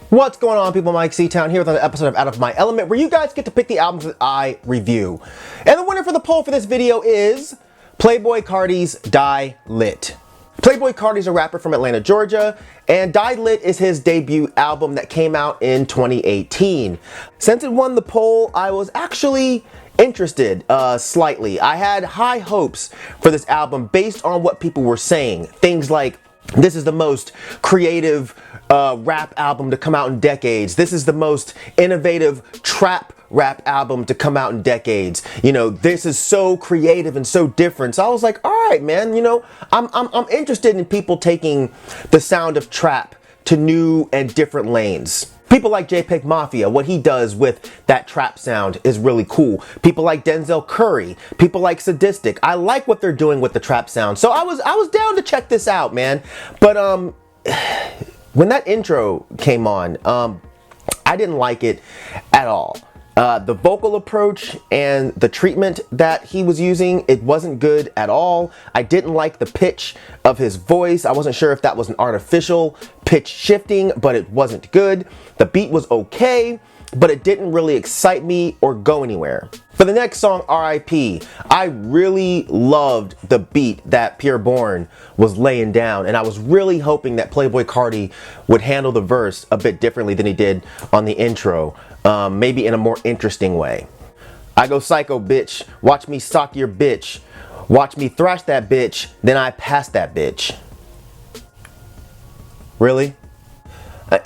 What's going on, people? Myke C-Town here with another episode of Out of My Element, where you guys get to pick the albums that I review. And the winner for the poll for this video is Playboi Carti's Die Lit. Playboi Carti is a rapper from Atlanta, Georgia, and Die Lit is his debut album that came out in 2018. Since it won the poll, I was actually interested slightly. I had high hopes for this album based on what people were saying. Things like, this is the most creative rap album to come out in decades. This is the most innovative trap rap album to come out in decades. You know, this is so creative and so different. So I was like, all right, man, you know, I'm interested in people taking the sound of trap to new and different lanes. People like JPEG Mafia, what he does with that trap sound is really cool. People like Denzel Curry, people like Sadistic. I like what they're doing with the trap sound. So I was down to check this out, man. But when that intro came on, I didn't like it at all. The vocal approach and the treatment that he was using, it wasn't good at all. I didn't like the pitch of his voice. I wasn't sure if that was an artificial pitch shifting, but it wasn't good. The beat was okay, but it didn't really excite me or go anywhere. For the next song, R.I.P., I really loved the beat that Pure Born was laying down, and I was really hoping that Playboi Carti would handle the verse a bit differently than he did on the intro, maybe in a more interesting way. I go psycho, bitch. Watch me sock your bitch. Watch me thrash that bitch, then I pass that bitch. Really?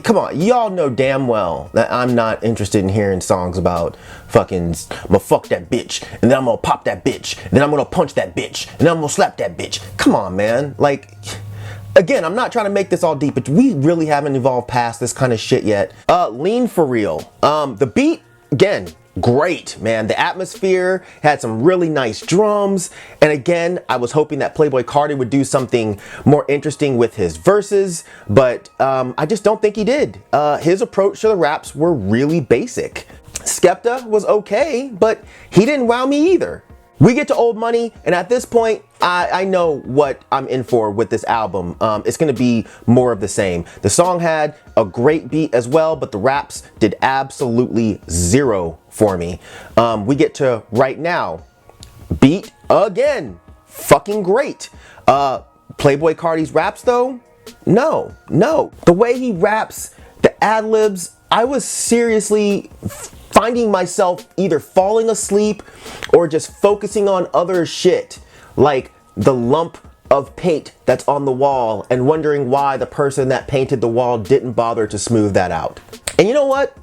Come on, y'all know damn well that I'm not interested in hearing songs about fucking, I'm gonna fuck that bitch, and then I'm gonna pop that bitch, and then I'm gonna punch that bitch, and then I'm gonna slap that bitch. Come on, man. Like, again, I'm not trying to make this all deep, but we really haven't evolved past this kind of shit yet. Lean for real. The beat, again, great, man. The atmosphere had some really nice drums, and again, I was hoping that Playboi Carti would do something more interesting with his verses, but I just don't think he did. His approach to the raps were really basic. Skepta was okay, but he didn't wow me either. We get to Old Money, and at this point, I know what I'm in for with this album. It's gonna be more of the same. The song had a great beat as well, but the raps did absolutely zero for me. We get to Right Now. Beat again. Fucking great. Playboi Carti's raps though? No. The way he raps, the ad-libs, I was seriously finding myself either falling asleep or just focusing on other shit, like the lump of paint that's on the wall and wondering why the person that painted the wall didn't bother to smooth that out. And you know what?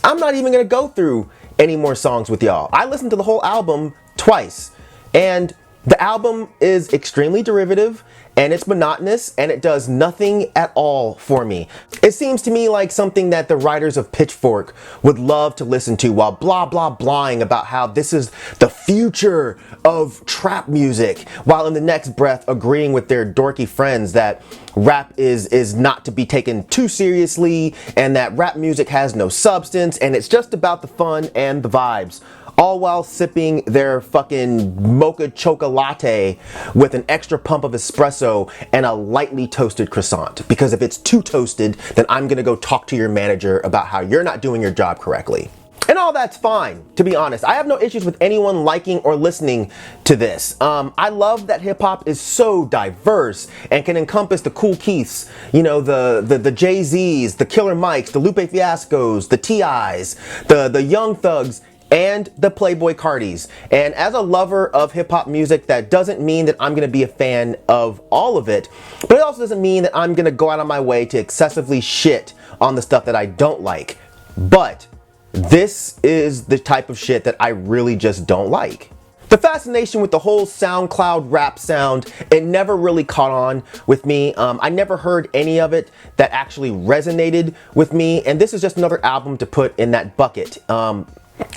I'm not even gonna go through any more songs with y'all. I listened to the whole album twice, and the album is extremely derivative, and it's monotonous, and it does nothing at all for me. It seems to me like something that the writers of Pitchfork would love to listen to while blah blah blahing about how this is the future of trap music, while in the next breath agreeing with their dorky friends that rap is not to be taken too seriously, and that rap music has no substance, and it's just about the fun and the vibes. All while sipping their fucking mocha chocolate latte with an extra pump of espresso and a lightly toasted croissant. Because if it's too toasted, then I'm gonna go talk to your manager about how you're not doing your job correctly. And all that's fine, to be honest. I have no issues with anyone liking or listening to this. I love that hip hop is so diverse and can encompass the Kool Keiths, you know, the Jay-Z's, the Killer Mikes, the Lupe Fiascos, the T.I.'s, the Young Thugs, and the Playboi Cartis. And as a lover of hip-hop music, that doesn't mean that I'm gonna be a fan of all of it, but it also doesn't mean that I'm gonna go out of my way to excessively shit on the stuff that I don't like. But this is the type of shit that I really just don't like. The fascination with the whole SoundCloud rap sound, it never really caught on with me. I never heard any of it that actually resonated with me, and this is just another album to put in that bucket.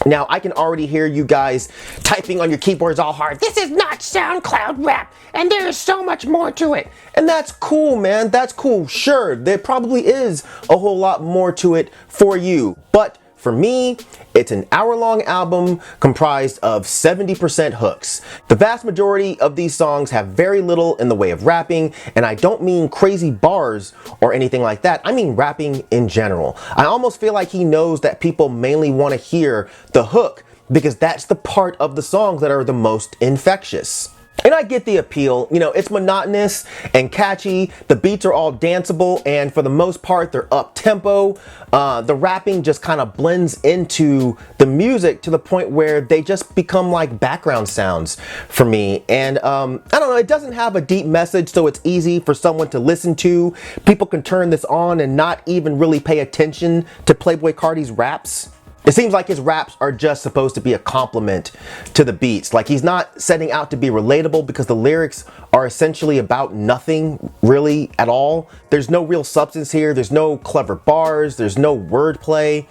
Now, I can already hear you guys typing on your keyboards all hard. This is not SoundCloud rap, and there is so much more to it. And that's cool, man. That's cool. Sure, there probably is a whole lot more to it for you. But for me, It's an hour-long album comprised of 70% hooks. The vast majority of these songs have very little in the way of rapping, and I don't mean crazy bars or anything like that. I mean rapping in general. I almost feel like he knows that people mainly want to hear the hook because that's the part of the songs that are the most infectious. And I get the appeal, you know, it's monotonous and catchy, the beats are all danceable, and for the most part they're up-tempo. The rapping just kind of blends into the music to the point where they just become like background sounds for me. And I don't know, it doesn't have a deep message, so it's easy for someone to listen to. People can turn this on and not even really pay attention to Playboi Carti's raps. It seems like his raps are just supposed to be a compliment to the beats. Like he's not setting out to be relatable because the lyrics are essentially about nothing really at all. There's no real substance here. There's no clever bars. There's no wordplay,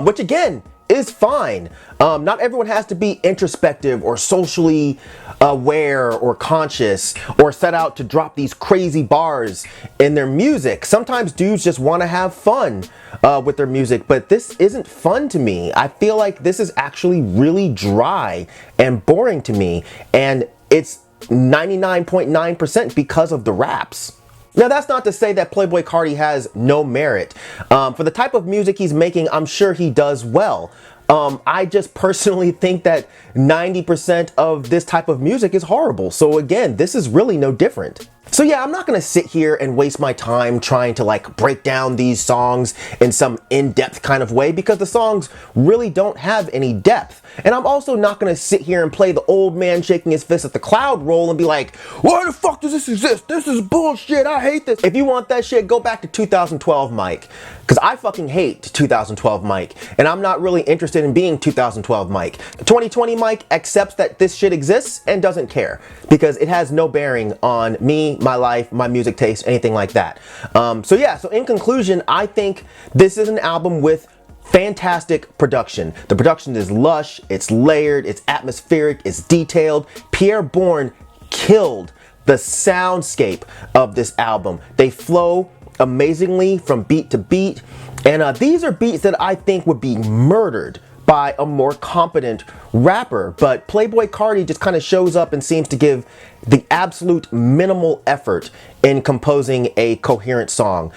which again is fine. Not everyone has to be introspective or socially aware or conscious or set out to drop these crazy bars in their music. Sometimes dudes just want to have fun with their music, but this isn't fun to me. I feel like this is actually really dry and boring to me, and it's 99.9% because of the raps. Now, that's not to say that Playboi Carti has no merit. For the type of music he's making, I'm sure he does well. I just personally think that 90% of this type of music is horrible. So again, this is really no different. So yeah, I'm not gonna sit here and waste my time trying to like break down these songs in some in-depth kind of way because the songs really don't have any depth. And I'm also not gonna sit here and play the old man shaking his fist at the cloud roll and be like, why the fuck does this exist? This is bullshit, I hate this. If you want that shit, go back to 2012 Myke. Because I fucking hate 2012 Myke, and I'm not really interested in being 2012 Myke. 2020 Myke accepts that this shit exists and doesn't care because it has no bearing on me, my life, my music taste, anything like that. So yeah, so in conclusion, I think this is an album with fantastic production. The production is lush, it's layered, it's atmospheric, it's detailed. Pierre Bourne killed the soundscape of this album. They flow amazingly from beat to beat, and these are beats that I think would be murdered by a more competent rapper, but Playboi Carti just kind of shows up and seems to give the absolute minimal effort in composing a coherent song.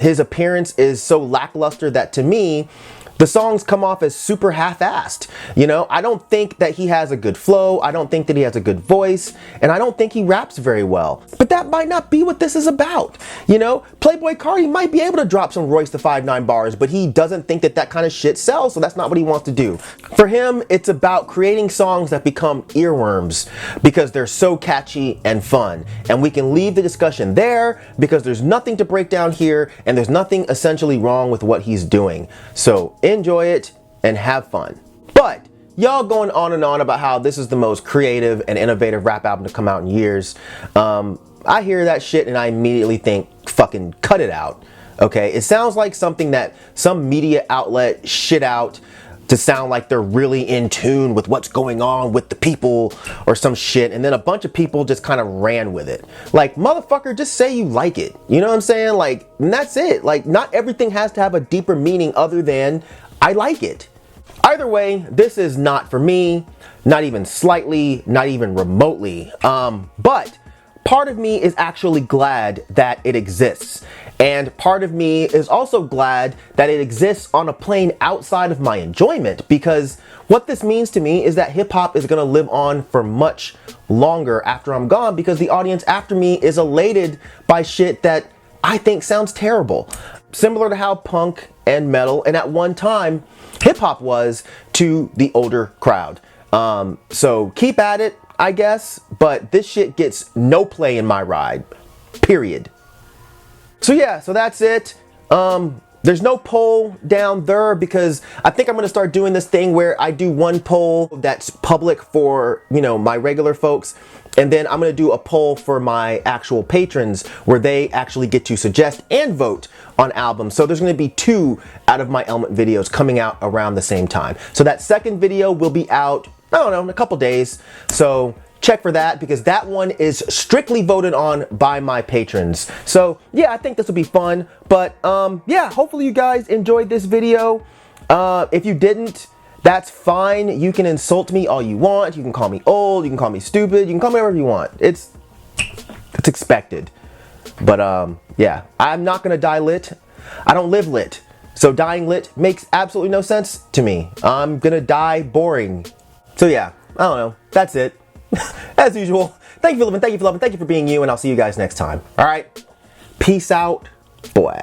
His appearance is so lackluster that to me the songs come off as super half-assed. You know, I don't think that he has a good flow, I don't think that he has a good voice, and I don't think he raps very well. But that might not be what this is about. You know, Playboi Carti might be able to drop some Royce the 5'9" bars, but he doesn't think that that kind of shit sells, so that's not what he wants to do. For him, it's about creating songs that become earworms because they're so catchy and fun. And we can leave the discussion there because there's nothing to break down here, and there's nothing essentially wrong with what he's doing. So enjoy it and have fun. But y'all going on and on about how this is the most creative and innovative rap album to come out in years. I hear that shit and I immediately think, fucking cut it out. Okay, it sounds like something that some media outlet shit out to sound like they're really in tune with what's going on with the people or some shit, and then a bunch of people just kind of ran with it. Like, motherfucker, just say you like it. You know what I'm saying? Like, and that's it. Like, not everything has to have a deeper meaning other than I like it. Either way, this is not for me, not even slightly, not even remotely. But part of me is actually glad that it exists. And part of me is also glad that it exists on a plane outside of my enjoyment, because what this means to me is that hip hop is gonna live on for much longer after I'm gone, because the audience after me is elated by shit that I think sounds terrible. Similar to how punk and metal and at one time hip hop was to the older crowd. So keep at it, I guess, but this shit gets no play in my ride, period. So yeah, so that's it. There's no poll down there because I think I'm gonna start doing this thing where I do one poll that's public for, you know, my regular folks, and then I'm gonna do a poll for my actual patrons where they actually get to suggest and vote on albums. So there's gonna be 2 out of my Element videos coming out around the same time. So that second video will be out, I don't know, in a couple days. So check for that, because that one is strictly voted on by my patrons. So yeah, I think this will be fun. But yeah, hopefully you guys enjoyed this video. If you didn't, that's fine. You can insult me all you want. You can call me old. You can call me stupid. You can call me whatever you want. It's expected. But yeah, I'm not gonna die lit. I don't live lit. So dying lit makes absolutely no sense to me. I'm gonna die boring. So yeah, I don't know. That's it. As usual. Thank you for living. Thank you for loving. Thank you for being you. And I'll see you guys next time. All right. Peace out, boy.